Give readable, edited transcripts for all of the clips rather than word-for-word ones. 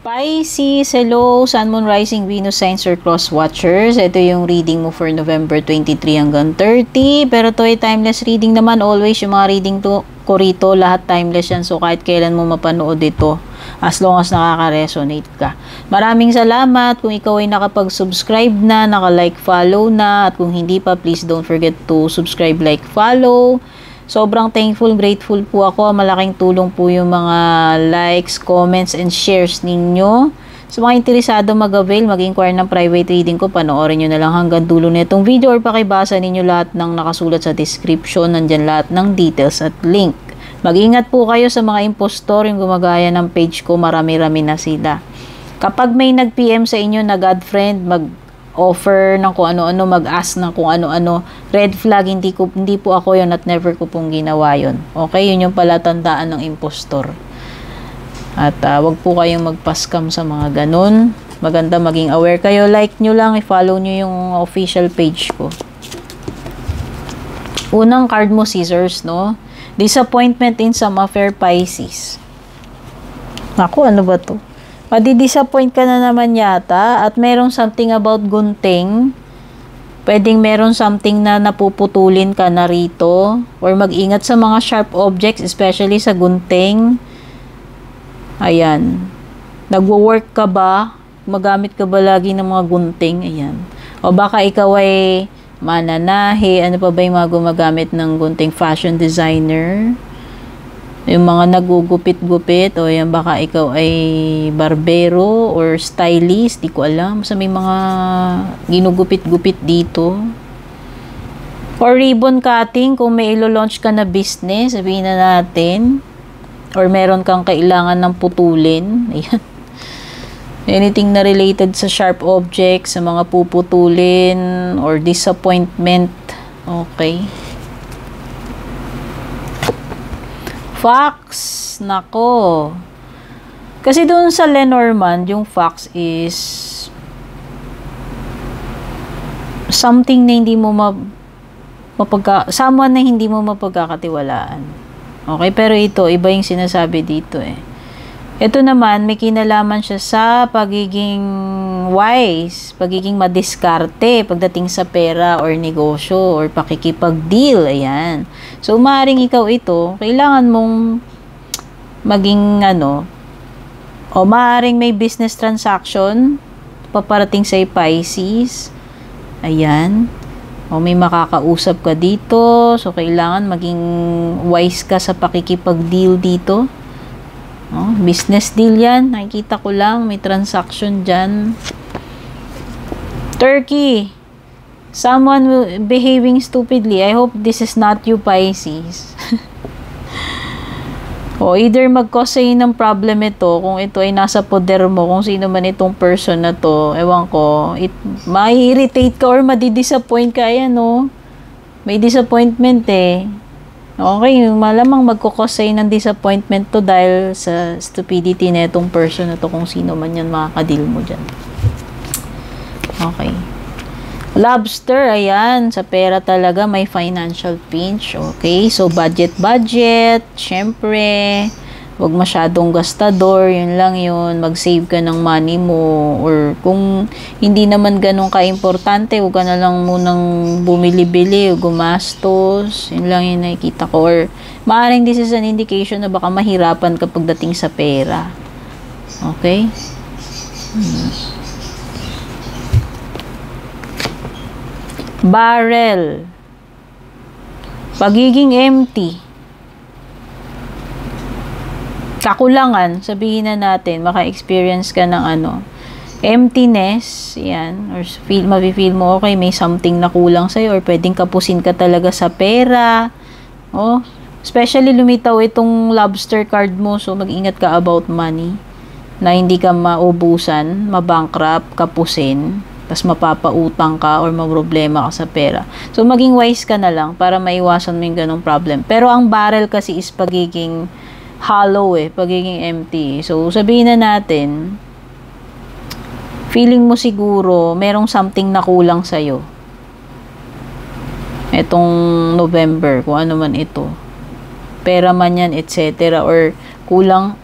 Pisces, hello, Sun, Moon, Rising, Venus, Signs or Cross Watchers. Ito yung reading mo for November 23 hanggang 30. Pero to ay timeless reading naman. Always yung mga reading ko rito, lahat timeless yan. So kahit kailan mo mapanood ito, as long as nakaka-resonate ka. Maraming salamat kung ikaw ay nakapag-subscribe na, naka-like, follow na. At kung hindi pa, please don't forget to subscribe, like, follow. Sobrang thankful, grateful po ako. Malaking tulong po yung mga likes, comments, and shares ninyo. Sa mga interesado mag-avail, mag-inquire ng private reading ko, panoorin nyo na lang hanggang dulo na itong video or pakibasa ninyo lahat ng nakasulat sa description. Nandyan lahat ng details at link. Mag-ingat po kayo sa mga impostor yung gumagaya ng page ko. Marami-rami na sila. Kapag may nag-PM sa inyo na God friend, offer ng kung ano-ano, mag-ask ng kung ano-ano, red flag, hindi po ako yun at never ko pong ginawa yun. Okay, yun yung palatandaan ng impostor. At wag po kayong magpa-scam sa mga ganun. Maganda maging aware kayo. Like nyo lang, i-follow nyo yung official page ko. Unang card mo, scissors, no? Disappointment in some affair, Pisces. Naku, ano ba to? Madi-disappoint ka na naman yata at merong something about gunting. Pwedeng meron something na napuputulin ka na rito. Or mag-ingat sa mga sharp objects, especially sa gunting. Ayan. Nagwo-work ka ba? Magamit ka ba lagi ng mga gunting? Ayan. O baka ikaw ay mananahe. Ano pa ba yung mga gumagamit ng gunting? Fashion designer. Yung mga nagugupit-gupit, o yan baka ikaw ay barbero or stylist, di ko alam. Sa may mga ginugupit-gupit dito. Or ribbon cutting, kung may ilo-launch ka na business, sabihin na natin. Or meron kang kailangan ng putulin. Ayan. Anything na related sa sharp objects, sa mga puputulin, or disappointment. Okay. Fox, nako. Kasi doon sa Lenormand, yung fox is something na hindi mo someone na hindi mo mapagkakatiwalaan. Okay, pero ito, iba yung sinasabi dito eh. Ito naman, may kinalaman siya sa pagiging wise, pagiging madiskarte pagdating sa pera or negosyo or pakikipag-deal. Ayan. So, maaaring ikaw ito, kailangan mong maging o maaaring may business transaction paparating sa Pisces. Ayan. O may makakausap ka dito. So, kailangan maging wise ka sa pakikipag-deal dito. Oh, business deal yan. Nakikita ko lang. May transaction dyan. Turkey. Someone behaving stupidly. I hope this is not you, Pisces. O either mag-cause sa'yo ng problem ito. Kung ito ay nasa poder mo. Kung sino man itong person na to. Ewan ko. Ma-irritate ka or madi-disappoint ka. Ayan, no? May disappointment eh. Okay, malamang magkukos sa'yo ng disappointment to dahil sa stupidity na itong person na to kung sino man yan makakadil mo dyan. Okay. Lobster, ayan. Sa pera talaga may financial pinch. Okay, so budget. Syempre, huwag masyadong gastador. Yun lang yun. Mag-save ka ng money mo. Or kung hindi naman ganun ka-importante, huwag ka na lang munang bumili-bili o gumastos. Yun lang yung nakikita ko. Or maaaring this is an indication na baka mahirapan ka pagdating sa pera. Okay? Barrel. Pagiging empty. Kakulangan, sabihin na natin, maka-experience ka ng emptiness, yan, or mafe-feel mo, okay, may something na kulang sa'yo, or pwedeng kapusin ka talaga sa pera, especially lumitaw itong lobster card mo, so mag-ingat ka about money, na hindi ka maubusan, mabankrupt, kapusin, tas mapapautang ka, or maproblema ka sa pera. So, maging wise ka na lang, para maiwasan mo yung ganong problem. Pero ang barrel kasi is pagiging hollow pagiging empty. So, sabihin na natin, feeling mo siguro, merong something na kulang sa'yo. Etong November, kung ano man ito. Pera man yan, etc. Or kulang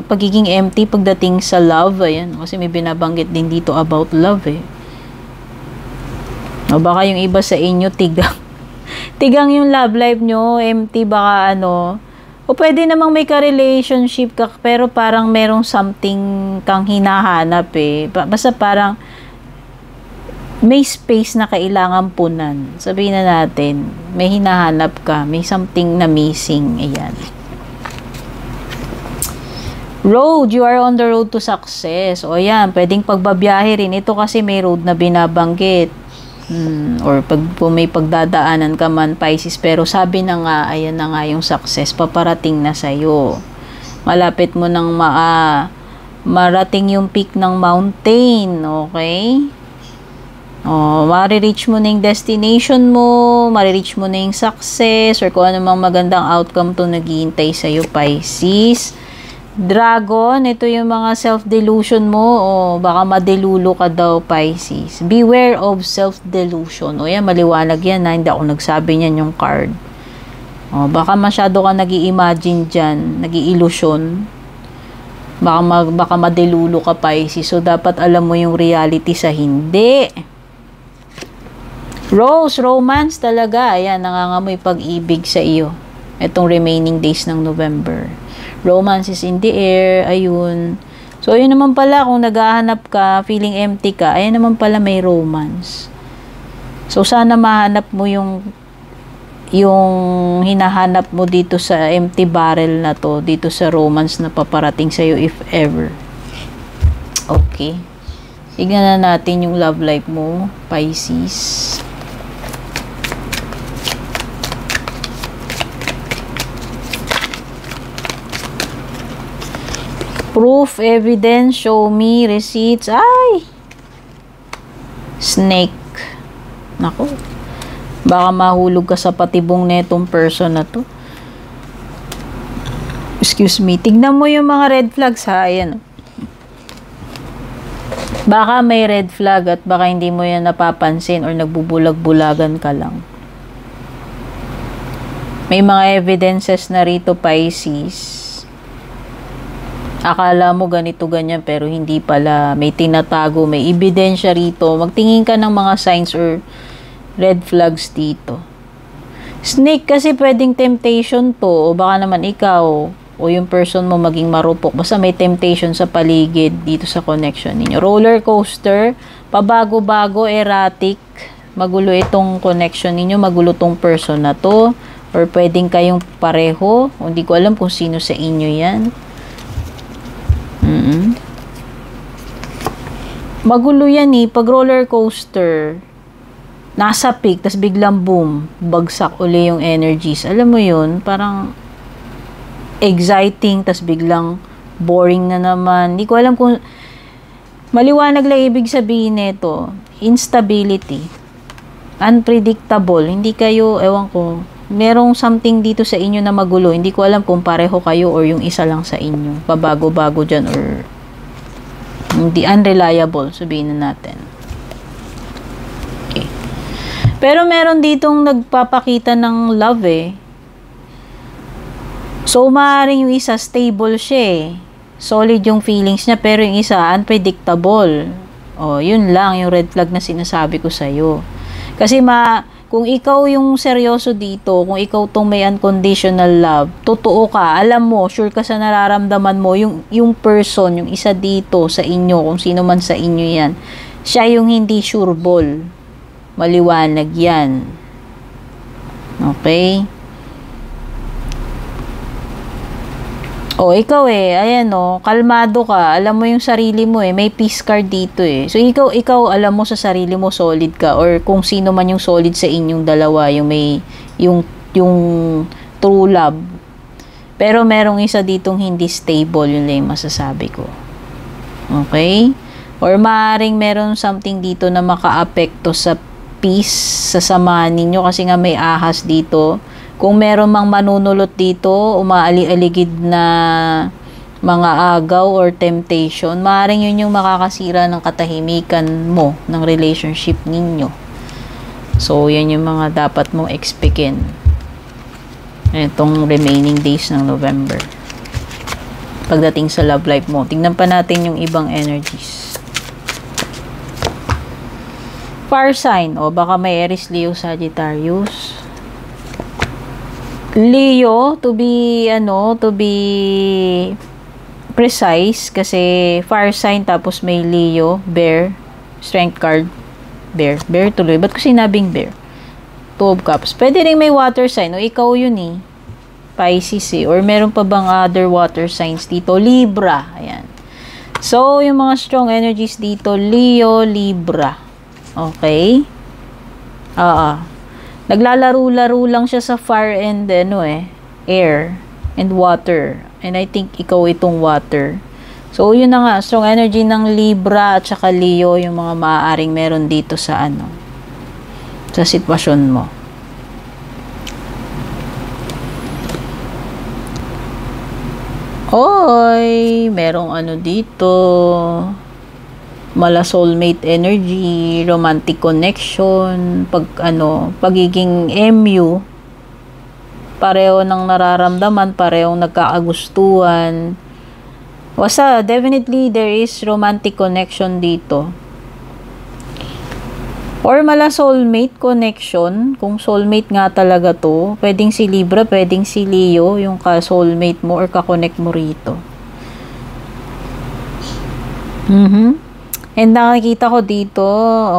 pagiging empty pagdating sa love. Ayan, kasi may binabanggit din dito about love eh. O baka yung iba sa inyo tigang. Tigang yung love life nyo, empty, baka ano. O pwede namang may ka-relationship ka, pero parang merong something kang hinahanap eh. Basta parang may space na kailangan punan. Sabihin na natin, may hinahanap ka, may something na missing. Ayan. Road, you are on the road to success. O yan, pwedeng pagbabiyahe rin. Ito kasi may road na binabanggit. Or pag may pagdadaanan ka man, Pisces, pero sabi na nga, ayan na nga yung success, paparating na sa'yo. Malapit mo nang marating yung peak ng mountain, okay? Marireach mo na yung destination mo, marireach mo na yung success, or kung ano mang magandang outcome to naghihintay sa'yo, Pisces. Dragon, ito yung mga self-delusion mo, o baka madelulo ka daw, Pisces. Beware of self-delusion. O yan, maliwanag yan, hindi ako nagsabi niyan yung card. Baka masyado ka nag-i-imagine dyan, nag-i-illusion. Baka madelulo ka, Pisces. So, dapat alam mo yung reality sa hindi. Rose, romance talaga. Ayan, nangangamoy pag-ibig sa iyo. Itong remaining days ng November. Romance is in the air, ayun. So, ayun naman pala, kung naghahanap ka, feeling empty ka, ayun naman pala may romance. So, sana mahanap mo yung hinahanap mo dito sa empty barrel na to, dito sa romance na paparating sa'yo if ever. Okay. Tignan na natin yung love life mo, Pisces. Proof, evidence, show me, receipts. Ay! Snake. Nako. Baka mahulog ka sa patibong netong person na to. Excuse me. Tignan mo yung mga red flags ha. Ayan. Baka may red flag at baka hindi mo yan napapansin or nagbubulag-bulagan ka lang. May mga evidences na rito, Pisces. Akala mo ganito ganyan pero hindi pala, may tinatago, may ebidensya rito. Magtingin ka ng mga signs or red flags dito. Snake kasi pwedeng temptation to, o baka naman ikaw o yung person mo maging marupok. Basta may temptation sa paligid dito sa connection ninyo. Roller coaster, pabago-bago, erratic, magulo itong connection ninyo, magulo tong person na to, or pwedeng kayong pareho, hindi ko alam kung sino sa inyo yan. Magulo yan eh. Pag roller coaster, nasa peak, tas biglang boom, bagsak uli yung energies. Alam mo yun, parang exciting, tas biglang boring na naman. Hindi ko alam kung maliwanag lang ibig sabihin nito. Instability. Unpredictable. Hindi kayo, ewan ko, merong something dito sa inyo na magulo. Hindi ko alam kung pareho kayo or yung isa lang sa inyo. Pabago-bago dyan or hindi, unreliable, sabihin na natin. Okay. Pero meron ditong nagpapakita ng love eh. So, maaaring yung isa stable siya eh. Solid yung feelings niya, pero yung isa unpredictable. Yun lang yung red flag na sinasabi ko sa'yo. Kasi kung ikaw yung seryoso dito, kung ikaw tong may unconditional love, totoo ka, alam mo, sure ka sa nararamdaman mo, yung person, yung isa dito sa inyo, kung sino man sa inyo yan, siya yung hindi sure ball. Maliwanag yan. Okay? Ikaw ayan kalmado ka, alam mo yung sarili mo may peace card dito So ikaw alam mo sa sarili mo solid ka, or kung sino man yung solid sa inyong dalawa, yung true love. Pero merong isa ditong hindi stable, yun lang yung masasabi ko. Okay? Or maaaring meron something dito na makaapekto sa peace, sa samahan ninyo, kasi nga may ahas dito. Kung meron mang manunulot dito, umaali-aligid na mga agaw or temptation, maaaring yun yung makakasira ng katahimikan mo, ng relationship ninyo. So, yan yung mga dapat mong expectin itong remaining days ng November. pagdating sa love life mo. Tingnan pa natin yung ibang energies. Fire sign. O, baka may Aries, Leo, Sagittarius. Leo, to be precise, kasi fire sign, tapos may Leo, bear, strength card, bear tuloy. Ba't ko sinabing bear? Two of Cups. Pwede rin may water sign. O, ikaw yun eh. Pisces eh. Or meron pa bang other water signs dito? Libra. Ayan. So, yung mga strong energies dito, Leo, Libra. Okay? Naglalaro-laro lang siya sa fire and air and water. And I think ikaw itong water. So, yun na nga. Strong energy ng Libra at saka Leo, yung mga maaaring meron dito sa sa sitwasyon mo. Oy, merong dito. Mala soulmate energy, romantic connection, pagiging MU. Pareho ng nararamdaman, parehong nagkakagustuhan. Basta, definitely there is romantic connection dito. Or mala soulmate connection, kung soulmate nga talaga to, pwedeng si Libra, pwedeng si Leo, yung ka-soulmate mo or ka-connect mo rito. And nakikita ko dito,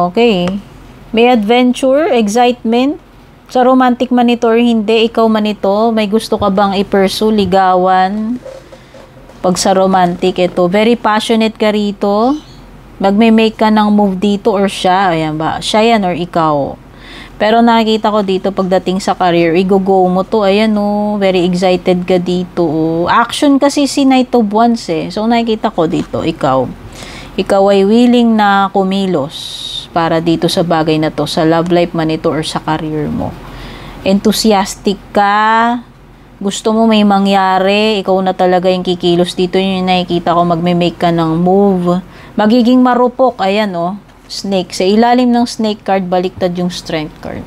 okay, may adventure, excitement, sa romantic man ito or hindi, ikaw man ito, may gusto ka bang i-pursue, ligawan, pag sa romantic, ito, very passionate ka rito, magme-make ka ng move dito or siya, ayan ba, siya yan or ikaw. Pero nakikita ko dito, pagdating sa career, i-go mo to, ayan very excited ka dito. Action kasi si Knight of Wands eh. So nakikita ko dito, ikaw ay willing na kumilos para dito sa bagay na to, sa love life man ito or sa career mo. Enthusiastic ka, gusto mo may mangyari, ikaw na talaga yung kikilos dito, yung nakikita ko, magme-make ka ng move. Magiging marupok, ayan snake. Sa ilalim ng snake card, baliktad yung strength card.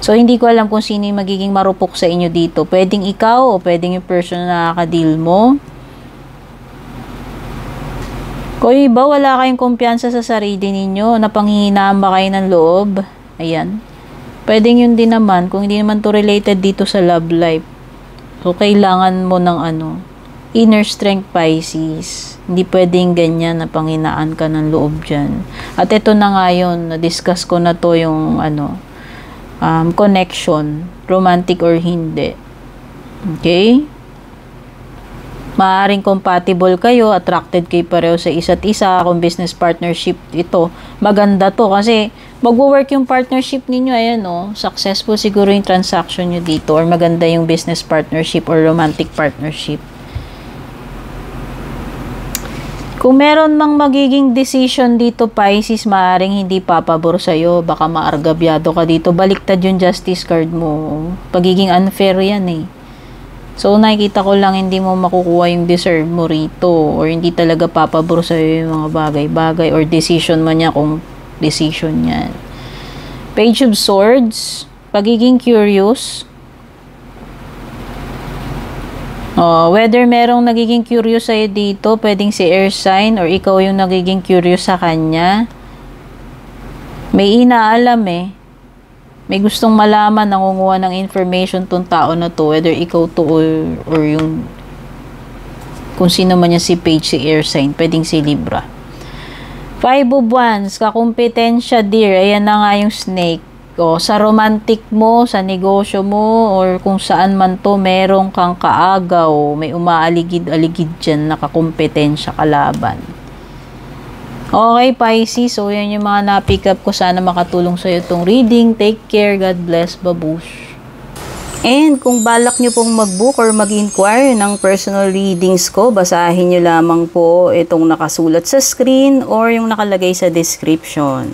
So, hindi ko alam kung sino yung magiging marupok sa inyo dito. Pwedeng ikaw o pwedeng yung person na nakaka-deal mo. Kung iba, wala kayong kumpiyansa sa sarili ninyo, napanghihinaan ba kayo ng loob? Ayan. Pwedeng yun din naman, kung hindi naman to related dito sa love life. So, kailangan mo ng inner strength, Pisces. Hindi pwedeng ganyan na panghinaan ka ng loob dyan. At ito na nga yun, na-discuss ko na to yung connection, romantic or hindi. Okay? Maaaring compatible kayo, attracted kayo pareho sa isa't isa, kung business partnership ito. Maganda to kasi magwo-work yung partnership ninyo, ayan successful siguro yung transaction nyo dito or maganda yung business partnership or romantic partnership. Kung meron mang magiging decision dito, Pisces, maaaring hindi papabor sa'yo. Baka maargabyado ka dito. Baliktad yung justice card mo. Pagiging unfair yan eh. So, nakikita ko lang hindi mo makukuha yung deserve mo rito. Or hindi talaga papabor sa'yo yung mga bagay-bagay. Or decision man niya kung decision yan. Page of Swords. Pagiging curious. Whether merong nagiging curious sa'yo dito, pwedeng si air sign or ikaw yung nagiging curious sa kanya. May inaalam eh. May gustong malaman, nangunguha ng information tong tao na to, whether ikaw to or yung kung sino man niya, si page, si air sign, pwedeng si Libra. Five of Wands, kakumpetensya dear, ayan na nga yung snake. Sa romantic mo, sa negosyo mo, or kung saan man to, merong kang kaagaw, may umaaligid-aligid dyan, nakakumpetensya kalaban. Okay, Pisces, so yan yung mga na-pick up ko. Sana makatulong sa'yo itong reading. Take care, God bless, babush. And kung balak nyo pong mag-book or mag-inquire ng personal readings ko, basahin nyo lamang po itong nakasulat sa screen or yung nakalagay sa description.